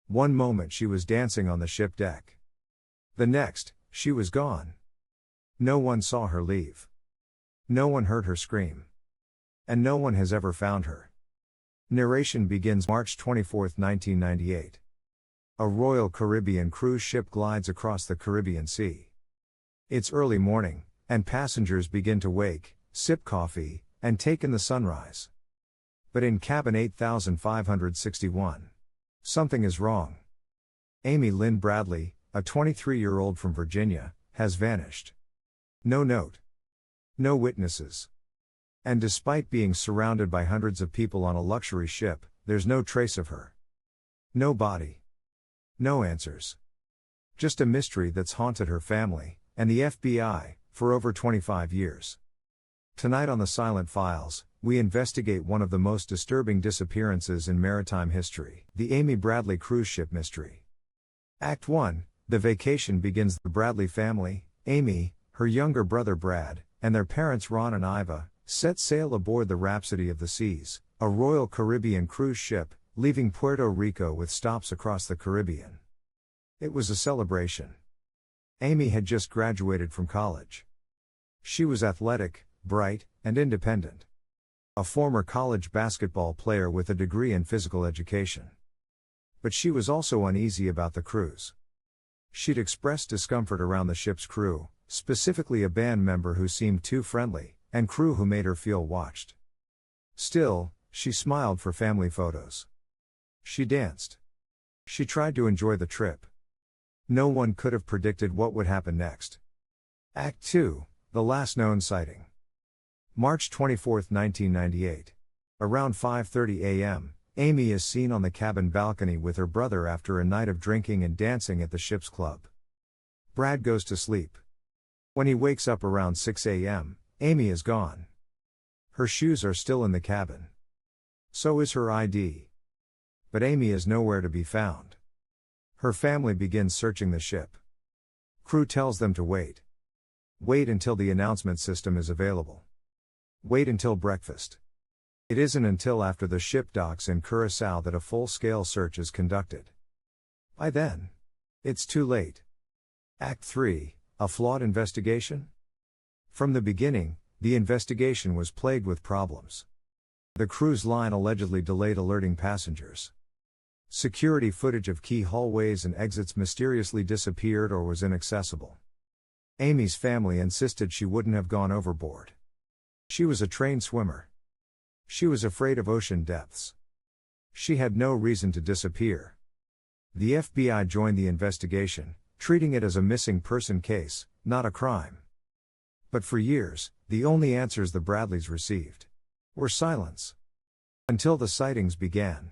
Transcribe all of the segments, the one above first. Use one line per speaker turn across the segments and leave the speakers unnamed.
One moment she was dancing on the ship deck. The next, she was gone. No one saw her leave. No one heard her scream. And no one has ever found her. Narration begins March 24, 1998. A Royal Caribbean cruise ship glides across the Caribbean Sea. It's early morning, and passengers begin to wake, sip coffee, and take in the sunrise. But in cabin 8561, something is wrong. Amy Lynn Bradley, a 23-year-old from Virginia, has vanished. No note. No witnesses. And despite being surrounded by hundreds of people on a luxury ship, there's no trace of her. No body. No answers. Just a mystery that's haunted her family, and the FBI, for over 25 years. Tonight on The Silent Files, we investigate one of the most disturbing disappearances in maritime history, the Amy Bradley cruise ship mystery. Act 1, the vacation begins. The Bradley family, Amy, her younger brother Brad, and their parents Ron and Iva, set sail aboard the Rhapsody of the Seas, a Royal Caribbean cruise ship, leaving Puerto Rico with stops across the Caribbean. It was a celebration. Amy had just graduated from college. She was athletic, bright, and independent. A former college basketball player with a degree in physical education. But she was also uneasy about the cruise. She'd expressed discomfort around the ship's crew, specifically a band member who seemed too friendly, and crew who made her feel watched. Still, she smiled for family photos. She danced. She tried to enjoy the trip. No one could have predicted what would happen next. Act 2, the last known sighting. March 24, 1998. Around 5:30 a.m., Amy is seen on the cabin balcony with her brother after a night of drinking and dancing at the ship's club. Brad goes to sleep. When he wakes up around 6 a.m., Amy is gone. Her shoes are still in the cabin. So is her ID. But Amy is nowhere to be found. Her family begins searching the ship. Crew tells them to wait. Wait until the announcement system is available. Wait until breakfast. It isn't until after the ship docks in Curaçao that a full-scale search is conducted. By then, it's too late. Act 3, a flawed investigation? From the beginning, the investigation was plagued with problems. The cruise line allegedly delayed alerting passengers. Security footage of key hallways and exits mysteriously disappeared or was inaccessible. Amy's family insisted she wouldn't have gone overboard. She was a trained swimmer. She was afraid of ocean depths. She had no reason to disappear. The FBI joined the investigation, treating it as a missing person case, not a crime. But for years, the only answers the Bradleys received were silence. Until the sightings began.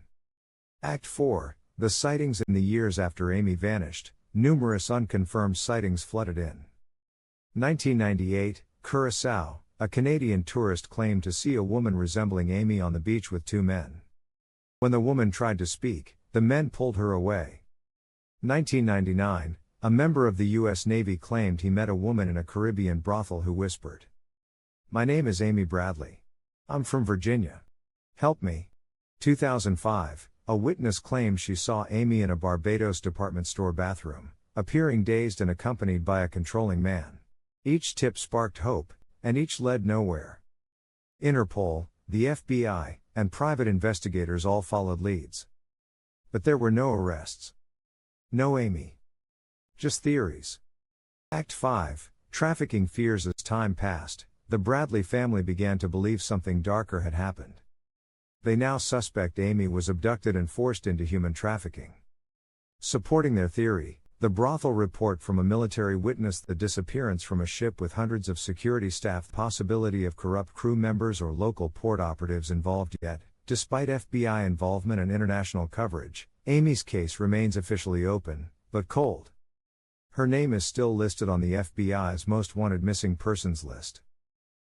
Act 4, the sightings. In the years after Amy vanished, numerous unconfirmed sightings flooded in. 1998, Curaçao, a Canadian tourist claimed to see a woman resembling Amy on the beach with two men. When the woman tried to speak, the men pulled her away. 1999, a member of the U.S. Navy claimed he met a woman in a Caribbean brothel who whispered, "My name is Amy Bradley. I'm from Virginia. Help me." 2005, a witness claimed she saw Amy in a Barbados department store bathroom, appearing dazed and accompanied by a controlling man. Each tip sparked hope, and each led nowhere. Interpol, the FBI, and private investigators all followed leads. But there were no arrests. No Amy. Just theories. Act 5, trafficking fears. As time passed, the Bradley family began to believe something darker had happened. They now suspect Amy was abducted and forced into human trafficking. Supporting their theory, the brothel report from a military witness, the disappearance from a ship with hundreds of security staff, possibility of corrupt crew members or local port operatives involved. Yet, despite FBI involvement and international coverage, Amy's case remains officially open, but cold. Her name is still listed on the FBI's most wanted missing persons list.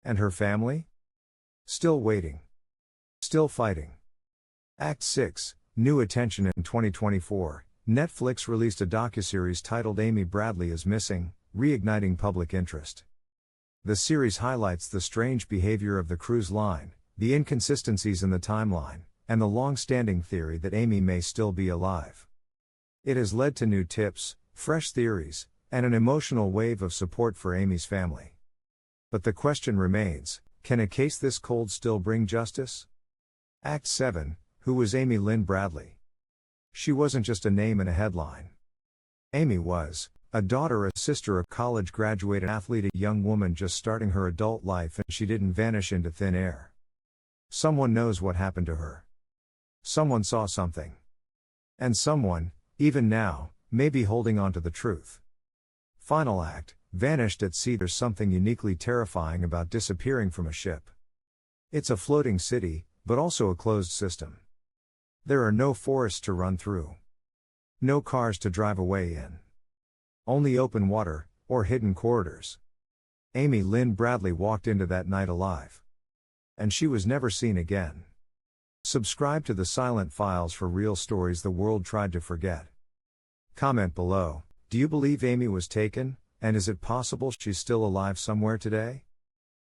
And her family? Still waiting. Still fighting. Act 6, new attention. In 2024, Netflix released a docuseries titled Amy Bradley is Missing, reigniting public interest. The series highlights the strange behavior of the cruise line, the inconsistencies in the timeline, and the long-standing theory that Amy may still be alive. It has led to new tips, fresh theories, and an emotional wave of support for Amy's family. But the question remains, can a case this cold still bring justice? Act 7, who was Amy Lynn Bradley? She wasn't just a name in a headline. Amy was a daughter, a sister, a college graduate, an athlete, a young woman just starting her adult life, and she didn't vanish into thin air. Someone knows what happened to her. Someone saw something. And someone, even now, may be holding on to the truth. Final act, vanished at sea. There's something uniquely terrifying about disappearing from a ship. It's a floating city, but also a closed system. There are no forests to run through. No cars to drive away in. Only open water, or hidden corridors. Amy Lynn Bradley walked into that night alive. And she was never seen again. Subscribe to the Silent Files for real stories the world tried to forget. Comment below, do you believe Amy was taken, and is it possible she's still alive somewhere today?